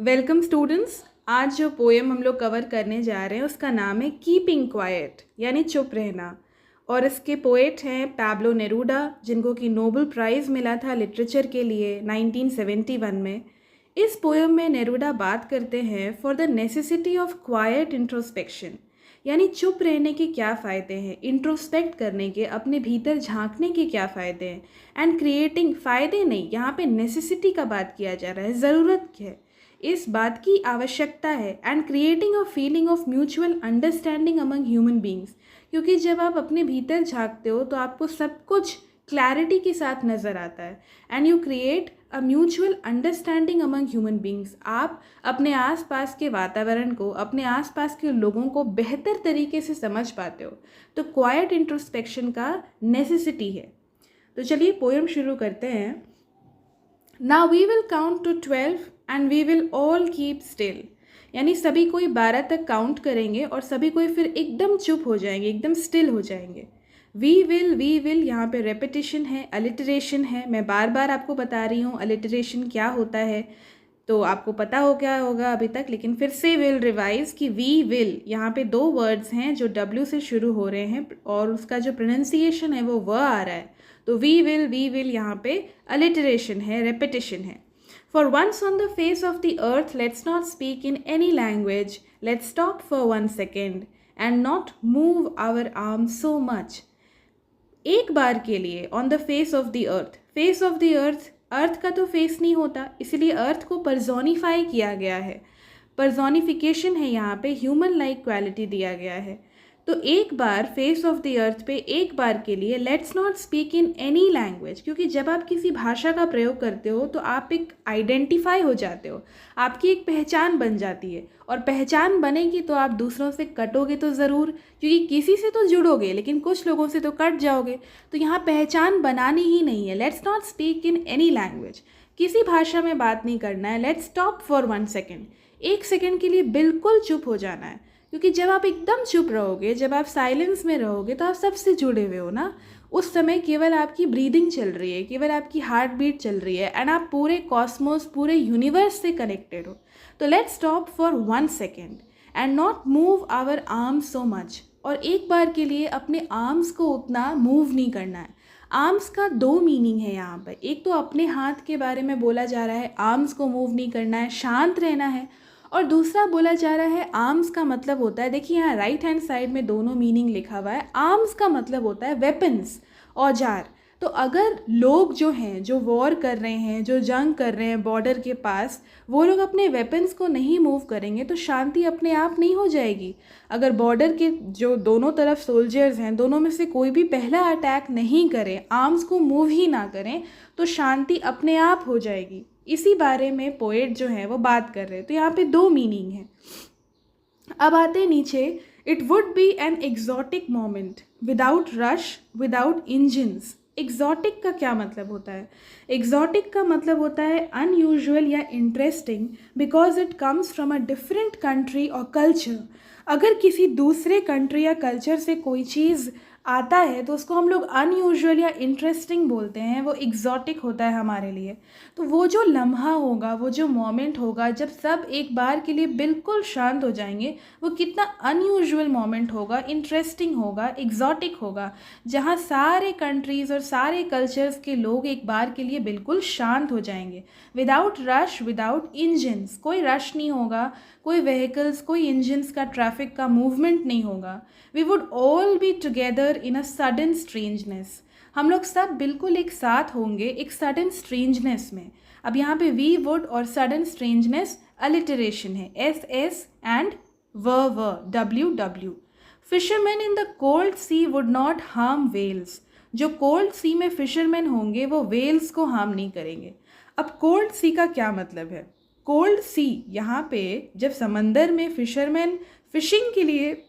Welcome students. आज जो poem हम लोग कवर करने जा रहे हैं उसका नाम है कीपिंग क्वाइट, यानी चुप रहना। और इसके पोएट हैं पैब्लो नेरूडा, जिनको कि नोबेल प्राइज़ मिला था लिटरेचर के लिए 1971 में। इस पोएम में नेरूडा बात करते हैं for the necessity of quite introspection, यानी चुप रहने के क्या फ़ायदे हैं, इंट्रोस्पेक्ट करने के, अपने भीतर झांकने के क्या फ़ायदे हैं, एंड क्रिएटिंग, फ़ायदे नहीं, यहाँ पे नेसेसिटी का बात किया जा रहा है, ज़रूरत है, इस बात की आवश्यकता है, and creating a feeling of mutual understanding among human beings, क्योंकि जब आप अपने भीतर झांकते हो तो आपको सब कुछ क्लैरिटी के साथ नज़र आता है, and you create a mutual understanding among human beings. आप अपने आसपास के वातावरण को, अपने आसपास के लोगों को बेहतर तरीके से समझ पाते हो। तो क्वाइट इंट्रोस्पेक्शन का नेसेसिटी है। तो चलिए पोएम शुरू करते हैं। Now we will count to 12 and we will all keep still, यानी सभी कोई 12 तक काउंट करेंगे और सभी कोई फिर एकदम चुप हो जाएंगे, एकदम स्टिल हो जाएंगे। वी विल यहाँ पे रेपिटेशन है, अलिटरेशन है। मैं बार बार आपको बता रही हूँ अलिटरेशन क्या होता है, तो आपको पता हो क्या होगा अभी तक, लेकिन फिर से विल रिवाइज कि वी विल, यहाँ पे दो वर्ड्स हैं जो W से शुरू हो रहे हैं और उसका जो प्रोनाउंसिएशन है वो व आ रहा है। तो वी विल यहाँ पे अलिटरेशन है, रेपिटेशन है। For once on the face of the earth, let's not speak in any language. Let's stop for 1 second and not move our arms so much. एक बार के लिए on the face of the earth, face of the earth, earth का तो face नहीं होता, इसलिए अर्थ को पर्सोनिफाई किया गया है, पर्सोनिफिकेशन है, यहाँ पे ह्यूमन लाइक क्वालिटी दिया गया है। तो एक बार फेस ऑफ द अर्थ पे एक बार के लिए let's not speak in any language, क्योंकि जब आप किसी भाषा का प्रयोग करते हो तो आप एक आइडेंटिफाई हो जाते हो, आपकी एक पहचान बन जाती है, और पहचान बनेगी तो आप दूसरों से कटोगे तो ज़रूर, क्योंकि किसी से तो जुड़ोगे लेकिन कुछ लोगों से तो कट जाओगे। तो यहाँ पहचान बनानी ही नहीं है। Let's not speak in any language, किसी भाषा में बात नहीं करना है। Let's stop for 1 second, 1 second के लिए बिल्कुल चुप हो जाना है, क्योंकि जब आप एकदम चुप रहोगे, जब आप साइलेंस में रहोगे तो आप सबसे जुड़े हुए हो ना। उस समय केवल आपकी ब्रीदिंग चल रही है, केवल आपकी हार्ट बीट चल रही है, एंड आप पूरे कॉस्मोस, पूरे यूनिवर्स से कनेक्टेड हो। तो let's stop for 1 second and not move our arms so much, और एक बार के लिए अपने आर्म्स को उतना मूव नहीं करना है। आर्म्स का दो मीनिंग है यहाँ पर। एक तो अपने हाथ के बारे में बोला जा रहा है, आर्म्स को मूव नहीं करना है, शांत रहना है। और दूसरा बोला जा रहा है आर्म्स का मतलब होता है, देखिए यहाँ राइट हैंड साइड में दोनों मीनिंग लिखा हुआ है। आर्म्स का मतलब होता है वेपन्स, औजार। तो अगर लोग जो हैं, जो वॉर कर रहे हैं, जो जंग कर रहे हैं बॉर्डर के पास, वो लोग अपने वेपन्स को नहीं मूव करेंगे तो शांति अपने आप नहीं हो जाएगी। अगर बॉर्डर के जो दोनों तरफ सोल्जर्स हैं, दोनों में से कोई भी पहला अटैक नहीं करें, आर्म्स को मूव ही ना करें, तो शांति अपने आप हो जाएगी। इसी बारे में पोएट जो है वो बात कर रहे हैं। तो यहाँ पे दो मीनिंग है। अब आते हैं नीचे। It would be an exotic moment without rush, without engines. Exotic का क्या मतलब होता है? एग्जॉटिक का मतलब होता है अनयूजुअल या interesting, because it comes from a different country और कल्चर। अगर किसी दूसरे कंट्री या कल्चर से कोई चीज़ आता है तो उसको हम लोग अनयूजुअल या इंटरेस्टिंग बोलते हैं, वो एग्जॉटिक होता है हमारे लिए। तो वो जो लम्हा होगा, वो जो मोमेंट होगा जब सब एक बार के लिए बिल्कुल शांत हो जाएंगे, वो कितना अनयूजुअल मोमेंट होगा, इंटरेस्टिंग होगा, एग्जॉटिक होगा, जहाँ सारे कंट्रीज़ और सारे कल्चर्स के लोग एक बार के लिए बिल्कुल शांत हो जाएंगे। विदाउट रश, विदाउट इंजन्स, कोई रश नहीं होगा, कोई व्हीकल्स, कोई इंजन्स का, ट्रैफिक का मूवमेंट नहीं होगा। We would all be together in a sudden strangeness, हम लोग सब बिल्कुल एक साथ होंगे एक सडन स्ट्रेंजनेस में। अब यहाँ पे वी वुड और सडन स्ट्रेंजनेस अलिटरेशन है, SS एंड व WW। Fisherman in the cold sea would not harm whales, जो कोल्ड सी में फिशरमैन होंगे वो वेल्स को हार्म नहीं करेंगे। अब कोल्ड सी का क्या मतलब है? कोल्ड सी, यहाँ पे जब समंदर में फिशरमैन फिशिंग के लिए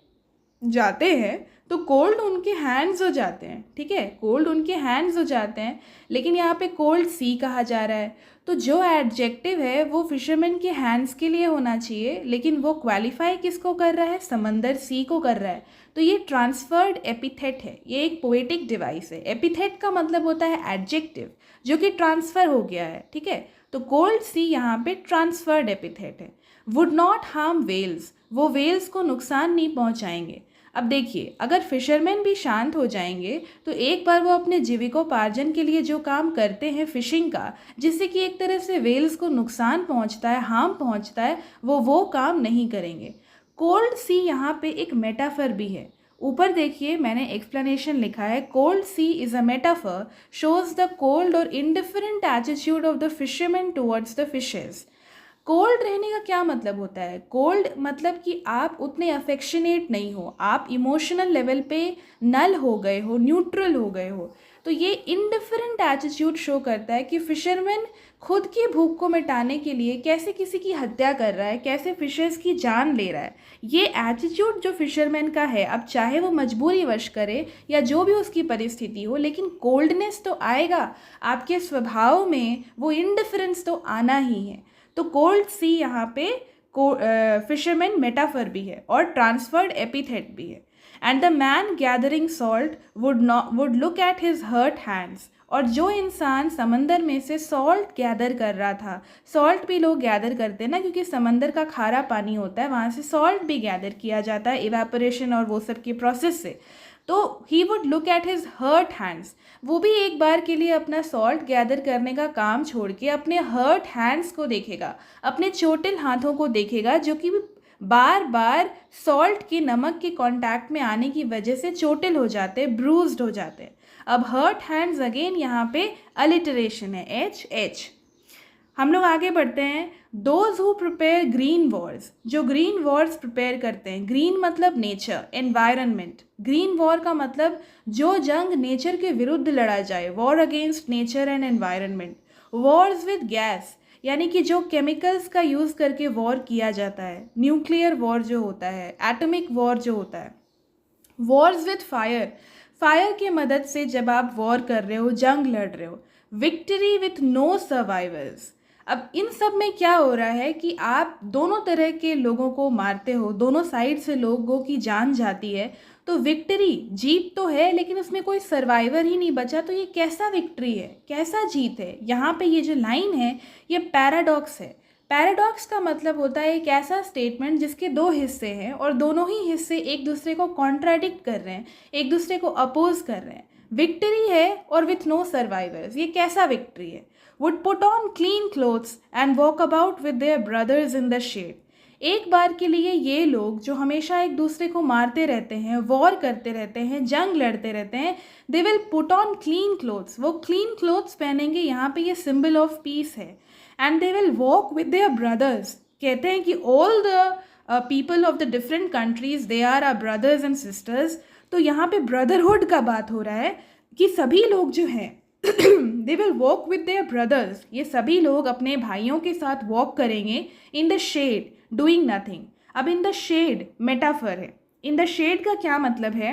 जाते हैं तो कोल्ड उनके हैंड्स हो जाते हैं, ठीक है, कोल्ड उनके हैंड्स हो जाते हैं, लेकिन यहाँ पे कोल्ड सी कहा जा रहा है। तो जो एडजेक्टिव है वो फिशरमैन के हैंड्स के लिए होना चाहिए, लेकिन वो क्वालिफाई किसको कर रहा है? समंदर सी को कर रहा है। तो ये ट्रांसफर्ड एपिथेट है, ये एक पोएटिक डिवाइस है। एपिथेट का मतलब होता है एडजेक्टिव जो कि ट्रांसफ़र हो गया है, ठीक है। तो कोल्ड सी यहाँ पे ट्रांसफर्ड एपिथेट है। वुड नॉट हार्म वेल्स, वो वेल्स को नुकसान नहीं पहुँचाएंगे। अब देखिए, अगर फिशरमैन भी शांत हो जाएंगे तो एक बार वो अपने जीविकोपार्जन के लिए जो काम करते हैं फिशिंग का, जिससे कि एक तरह से वेल्स को नुकसान पहुंचता है, हार्म पहुंचता है, वो काम नहीं करेंगे। कोल्ड सी यहाँ पे एक मेटाफर भी है। ऊपर देखिए मैंने एक्सप्लेनेशन लिखा है, cold sea is a metaphor shows the cold और indifferent attitude of the fisherman towards the fishes. Cold रहने का क्या मतलब होता है? कोल्ड मतलब कि आप उतने अफेक्शनेट नहीं हो, आप इमोशनल लेवल पे नल हो गए हो, न्यूट्रल हो गए हो। तो ये इनडिफरेंट एटीट्यूड शो करता है कि फिशरमैन खुद की भूख को मिटाने के लिए कैसे किसी की हत्या कर रहा है, कैसे फिशर्स की जान ले रहा है। ये एटीट्यूड जो फिशरमैन का है, अब चाहे वो मजबूरीवश करे या जो भी उसकी परिस्थिति हो, लेकिन कोल्डनेस तो आएगा आपके स्वभाव में, वो इनडिफरेंस तो आना ही है। तो कोल्ड सी यहाँ पे फिशरमैन मेटाफर भी है और ट्रांसफर्ड एपिथेट भी है। And the man gathering salt would look at his hurt hands, और जो इंसान समंदर में से सॉल्ट गैदर कर रहा था, सॉल्ट भी लोग गैदर करते हैं ना, क्योंकि समंदर का खारा पानी होता है, वहाँ से सॉल्ट भी गैदर किया जाता है इवेपोरेशन और वो सब की प्रोसेस से। तो he would look at his hurt hands, वो भी एक बार के लिए अपना सॉल्ट गैदर करने का काम छोड़ के अपने हर्ट हैंड्स को देखेगा, अपने चोटिल हाथों को देखेगा, जो कि बार बार सॉल्ट के, नमक के कांटेक्ट में आने की वजह से चोटिल हो जाते, ब्रूज्ड हो जाते। अब हर्ट हैंड्स अगेन यहाँ पे अलिटरेशन है, एच एच। हम लोग आगे बढ़ते हैं। Those who prepare green Wars, जो ग्रीन वॉर्स प्रिपेयर करते हैं, ग्रीन मतलब नेचर, एनवायरनमेंट। ग्रीन वॉर का मतलब जो जंग नेचर के विरुद्ध लड़ा जाए, war against nature and environment. Wars with gas, यानी कि जो केमिकल्स का यूज़ करके वॉर किया जाता है, न्यूक्लियर वॉर जो होता है, एटॉमिक वॉर जो होता है। वॉर्स विद फायर, फायर की मदद से जब आप वॉर कर रहे हो, जंग लड़ रहे हो। विक्ट्री विथ नो सर्वाइवर्स, अब इन सब में क्या हो रहा है कि आप दोनों तरह के लोगों को मारते हो, दोनों साइड से लोगों की जान जाती है, तो विक्ट्री, जीत तो है लेकिन उसमें कोई सर्वाइवर ही नहीं बचा, तो ये कैसा विक्ट्री है, कैसा जीत है? यहाँ पे ये जो लाइन है ये पैराडॉक्स है। पैराडॉक्स का मतलब होता है एक ऐसा स्टेटमेंट जिसके दो हिस्से हैं और दोनों ही हिस्से एक दूसरे को कॉन्ट्राडिक्ट कर रहे हैं, एक दूसरे को अपोज कर रहे हैं। विक्ट्री है और विथ नो सर्वाइवर्स, ये कैसा विक्ट्री है? would put on clean clothes and walk about with their brothers in the shade. एक बार के लिए ये लोग जो हमेशा एक दूसरे को मारते रहते हैं, वॉर करते रहते हैं, जंग लड़ते रहते हैं, they will put on clean clothes, वो क्लीन क्लोथ्स पहनेंगे, यहाँ पे ये सिंबल ऑफ पीस है। And they will walk with their brothers, कहते हैं कि all the people of the different countries they are our brothers and sisters. तो यहाँ पे ब्रदरहुड का बात हो रहा है कि सभी लोग जो हैं they will walk with their brothers, ये सभी लोग अपने भाइयों के साथ वॉक करेंगे in the shade doing nothing. अब इन द शेड मेटाफर है। इन द शेड का क्या मतलब है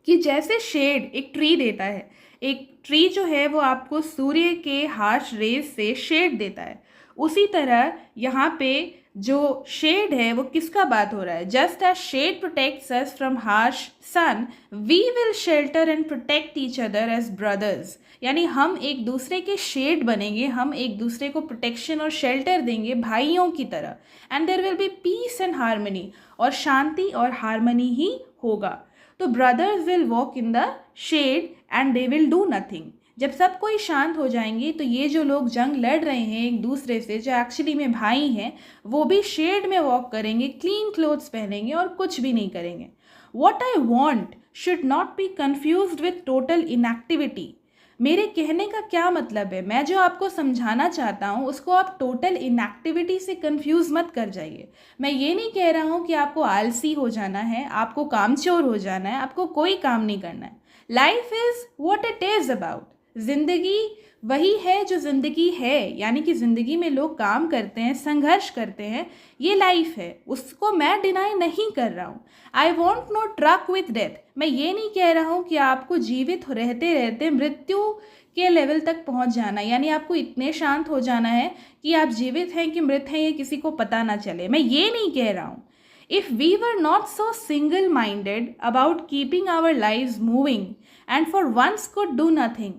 कि जैसे शेड एक ट्री देता है, एक ट्री जो है वो आपको सूर्य के हार्श रेज से शेड देता है, उसी तरह यहाँ पे जो शेड है वो किसका बात हो रहा है? Just as shade protects us from harsh sun, we will shelter and protect each other as brothers. यानी हम एक दूसरे के शेड बनेंगे, हम एक दूसरे को प्रोटेक्शन और शेल्टर देंगे भाइयों की तरह। And there will be peace and harmony, और शांति और हार्मनी ही होगा। तो brothers will walk in the shade and they will do nothing. जब सब कोई शांत हो जाएंगे तो ये जो लोग जंग लड़ रहे हैं एक दूसरे से, जो एक्चुअली में भाई हैं, वो भी शेड में वॉक करेंगे, क्लीन क्लोथ्स पहनेंगे और कुछ भी नहीं करेंगे। What I want should not be confused with total inactivity. मेरे कहने का क्या मतलब है, मैं जो आपको समझाना चाहता हूँ उसको आप टोटल इनएक्टिविटी से कंफ्यूज मत कर जाइए। मैं ये नहीं कह रहा हूँ कि आपको आलसी हो जाना है, आपको कामचोर हो जाना है, आपको कोई काम नहीं करना है। Life is what it is about. ज़िंदगी वही है जो ज़िंदगी है, यानी कि ज़िंदगी में लोग काम करते हैं, संघर्ष करते हैं, ये लाइफ है, उसको मैं डिनाई नहीं कर रहा हूँ। I want no truck with death, मैं ये नहीं कह रहा हूँ कि आपको जीवित रहते रहते मृत्यु के लेवल तक पहुँच जाना, यानी आपको इतने शांत हो जाना है कि आप जीवित हैं कि मृत हैं ये किसी को पता ना चले, मैं ये नहीं कह रहा हूँ। If we were not so single-minded about keeping our lives moving and for once could do nothing,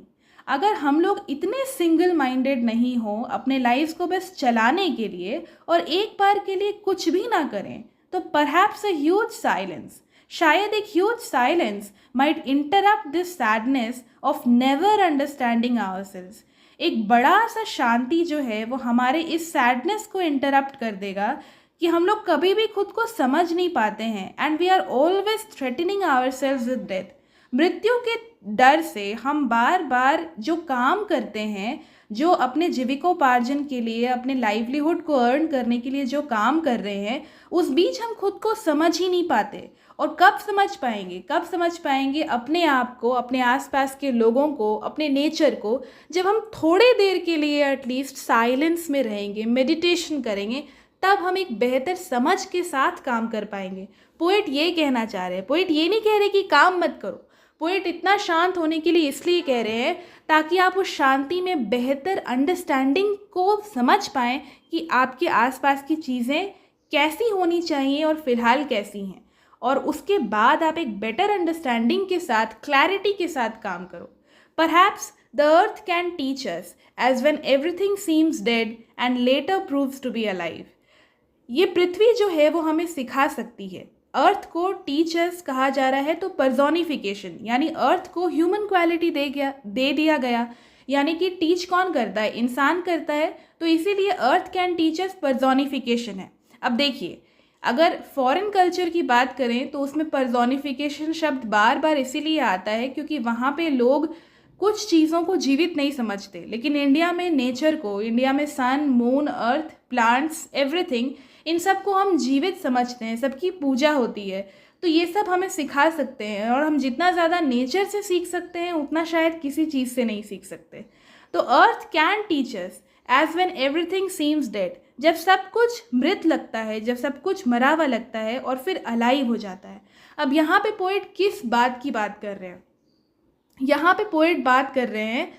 अगर हम लोग इतने सिंगल माइंडेड नहीं हों अपने लाइफ को बस चलाने के लिए और एक बार के लिए कुछ भी ना करें, तो परहैप्स अ ह्यूज साइलेंस, शायद एक huge silence might interrupt this sadness of never understanding ourselves. एक बड़ा सा शांति जो है वो हमारे इस सैडनेस को इंटरप्ट कर देगा कि हम लोग कभी भी खुद को समझ नहीं पाते हैं, and we are always threatening ourselves with death. मृत्यु के डर से हम बार बार जो काम करते हैं, जो अपने जीविकोपार्जन के लिए, अपने लाइवलीहुड को अर्न करने के लिए जो काम कर रहे हैं, उस बीच हम खुद को समझ ही नहीं पाते। और कब समझ पाएंगे अपने आप को, अपने आसपास के लोगों को, अपने नेचर को, जब हम थोड़े देर के लिए एटलीस्ट साइलेंस में रहेंगे, मेडिटेशन करेंगे, तब हम एक बेहतर समझ के साथ काम कर पाएंगे। पोएट ये कहना चाह रहे हैं, पोएट ये नहीं कह रहे कि काम मत करो, पोएट इतना शांत होने के लिए इसलिए कह रहे हैं ताकि आप उस शांति में बेहतर अंडरस्टैंडिंग को समझ पाएँ कि आपके आसपास की चीज़ें कैसी होनी चाहिए और फिलहाल कैसी हैं, और उसके बाद आप एक बेटर अंडरस्टैंडिंग के साथ, क्लैरिटी के साथ काम करो। Perhaps the earth can teach us as when everything seems dead and later proves to be alive. ये पृथ्वी जो है वो हमें सिखा सकती है। अर्थ को टीचर्स कहा जा रहा है तो पर्सोनिफिकेशन, यानी अर्थ को ह्यूमन क्वालिटी दे दिया गया, यानी कि टीच कौन करता है, इंसान करता है, तो इसीलिए अर्थ कैन टीचर्स पर्सोनिफिकेशन है। अब देखिए, अगर फॉरेन कल्चर की बात करें तो उसमें पर्सोनिफिकेशन शब्द बार बार इसीलिए आता है क्योंकि वहाँ पे लोग कुछ चीज़ों को जीवित नहीं समझते, लेकिन इंडिया में नेचर को, इंडिया में सन, मून, अर्थ, प्लांट्स, एवरीथिंग, इन सब को हम जीवित समझते हैं, सबकी पूजा होती है। तो ये सब हमें सिखा सकते हैं, और हम जितना ज़्यादा नेचर से सीख सकते हैं उतना शायद किसी चीज़ से नहीं सीख सकते। तो earth can teach us as when everything seems dead, जब सब कुछ मृत लगता है, जब सब कुछ मरा हुआ लगता है और फिर अलाइव हो जाता है। अब यहाँ पे पोएट किस बात की बात कर रहे हैं? यहाँ पे पोएट बात कर रहे हैं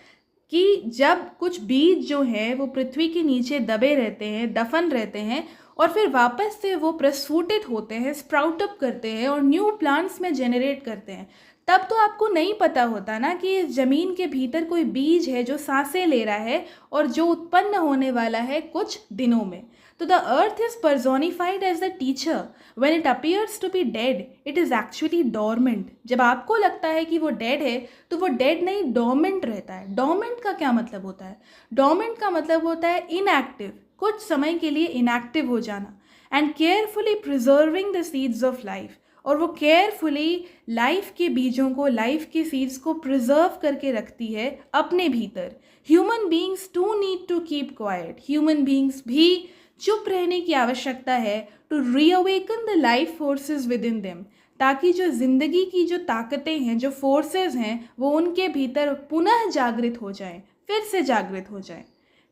कि जब कुछ बीज जो हैं वो पृथ्वी के नीचे दबे रहते हैं, दफन रहते हैं, और फिर वापस से वो प्रस्फुटित होते हैं, स्प्राउट अप करते हैं और न्यू प्लांट्स में जेनरेट करते हैं, तब तो आपको नहीं पता होता ना कि इस ज़मीन के भीतर कोई बीज है जो सांसें ले रहा है और जो उत्पन्न होने वाला है कुछ दिनों में। तो the earth is personified as the teacher when it appears to be dead, it is actually dormant. जब आपको लगता है कि वो डेड है तो वो डेड नहीं, डोरमेंट रहता है। डोरमेंट का क्या मतलब होता है? डोरमेंट का मतलब होता है इनएक्टिव, कुछ समय के लिए इनएक्टिव हो जाना। And carefully preserving the seeds of life, और वो केयरफुली लाइफ के बीजों को, लाइफ के सीड्स को प्रिजर्व करके रखती है अपने भीतर। Human beings to need to keep quiet, human beings भी चुप रहने की आवश्यकता है to reawaken the life forces within them, ताकि जो जिंदगी की जो ताकतें हैं, जो फोर्सेस हैं, वो उनके भीतर पुनः जागृत हो जाएं, फिर से जागृत हो जाएं।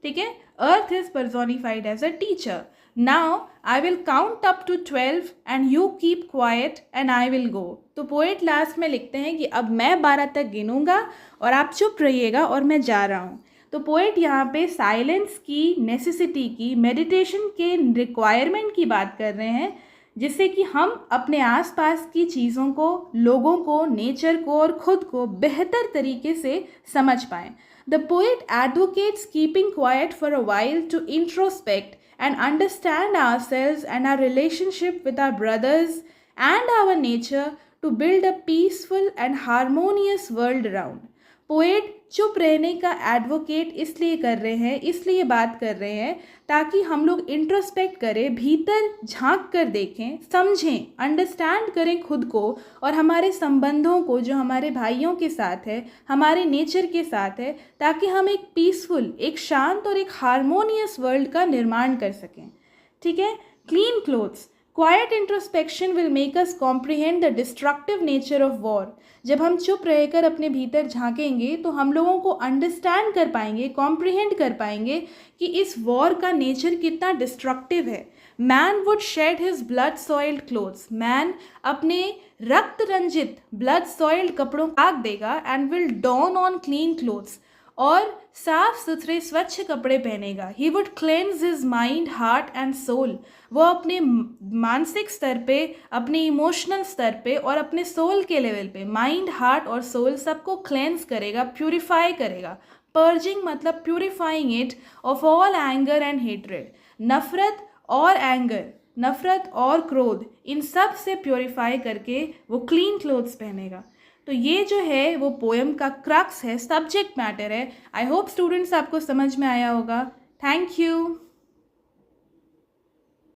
ठीक है? Earth is personified as a teacher. Now I will count up to 12 and you keep quiet and I will go. तो पोएट लास्ट में लिखते हैं कि अब मैं 12 तक गिनूंगा और आप चुप रहिएगा और मैं जा रहा हूँ। तो पोएट यहाँ पे साइलेंस की नेसेसिटी की, मेडिटेशन के रिक्वायरमेंट की बात कर रहे हैं, जिससे कि हम अपने आसपास की चीज़ों को, लोगों को, नेचर को और खुद को बेहतर तरीके से समझ पाएं। The poet advocates keeping quiet for a while to introspect and understand ourselves and our relationship with our brothers and our nature to build a peaceful and harmonious world around. Poet चुप रहने का advocate इसलिए कर रहे हैं, इसलिए बात कर रहे हैं ताकि हम लोग इंट्रोस्पेक्ट करें, भीतर झांक कर देखें, समझें, अंडरस्टैंड करें खुद को और हमारे संबंधों को, जो हमारे भाइयों के साथ है, हमारे नेचर के साथ है, ताकि हम एक पीसफुल, एक शांत और एक हारमोनियस वर्ल्ड का निर्माण कर सकें। ठीक है? Clean clothes, quite introspection will make us comprehend the destructive nature of war. जब हम चुप रहकर अपने भीतर झांकेंगे तो हम लोगों को अंडरस्टैंड कर पाएंगे, कॉम्प्रिहेंड कर पाएंगे कि इस वॉर का नेचर कितना डिस्ट्रक्टिव है। Man would shed his blood soiled clothes, man अपने रक्त रंजित, ब्लड सॉइल्ड कपड़ों को त्याग देगा, and will don on clean clothes, और साफ सुथरे स्वच्छ कपड़े पहनेगा। He would cleanse his mind, heart and soul. वो अपने मानसिक स्तर पे, अपने इमोशनल स्तर पे और अपने सोल के लेवल पे, माइंड, हार्ट और सोल सबको क्लेंस करेगा, प्यूरिफाई करेगा। पर्जिंग मतलब purifying it of all anger and hatred. नफरत और एंगर, नफरत और क्रोध, इन सब से प्योरीफाई करके वो क्लीन क्लोथ्स पहनेगा। तो ये जो है वो पोएम का क्रक्स है, सब्जेक्ट मैटर है। आई होप स्टूडेंट्स आपको समझ में आया होगा। Thank you.